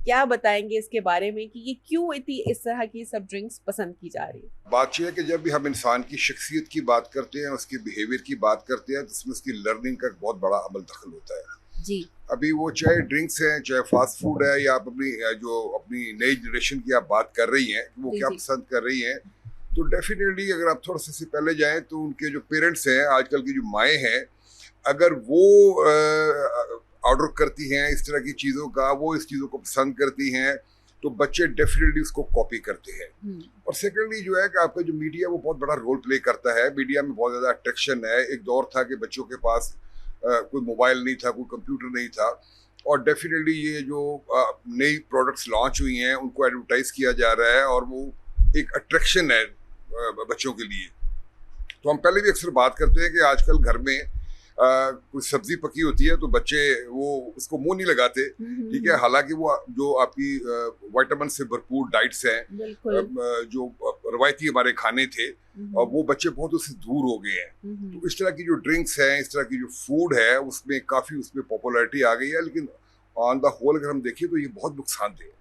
क्या बताएंगे इसके बारे में कि ये क्यों इतनी इस तरह की सब ड्रिंक्स पसंद की जा रही है? बात यह है कि जब भी हम इंसान की शख्सियत की बात करते हैं, उसकी बिहेवियर की बात करते हैं, तो उसमें उसकी लर्निंग का एक बहुत बड़ा अमल दखल होता है। जी। अभी वो चाहे ड्रिंक्स हैं, चाहे फास्ट फूड है, या आप अपनी जो अपनी नई जनरेशन की आप बात कर रही हैं, वो जी। क्या जी। पसंद कर रही हैं, तो डेफिनेटली अगर आप थोड़ा सा से पहले जाएं तो उनके जो पेरेंट्स हैं, आजकल की जो माएँ हैं, अगर वो ऑर्डर करती हैं इस तरह की चीज़ों का, वो इस चीज़ों को पसंद करती हैं, तो बच्चे डेफिनेटली उसको कॉपी करते हैं। हम्म। और सेकेंडली जो है कि आपका जो मीडिया वो बहुत बड़ा रोल प्ले करता है। मीडिया में बहुत ज़्यादा अट्रैक्शन है। एक दौर था कि बच्चों के पास कोई मोबाइल नहीं था, कोई कंप्यूटर नहीं था, और डेफिनेटली ये जो नई प्रोडक्ट्स लॉन्च हुई हैं उनको एडवर्टाइज किया जा रहा है, और वो एक अट्रैक्शन है बच्चों के लिए। तो हम पहले भी अक्सर बात करते हैं कि आजकल घर में कोई सब्जी पकी होती है तो बच्चे वो उसको मुंह नहीं लगाते। ठीक है, हालांकि वो जो आपकी विटामिन से भरपूर डाइट्स हैं, बिल्कुल। जो रवायती हमारे खाने थे, और वो बच्चे बहुत उससे दूर हो गए हैं। हम्म। तो इस तरह की जो ड्रिंक्स हैं, इस तरह की जो फूड है, उसमें काफ़ी उसमें पॉपुलैरिटी आ गई है, लेकिन ऑन द होल अगर हम देखें तो ये बहुत नुकसानदेह है।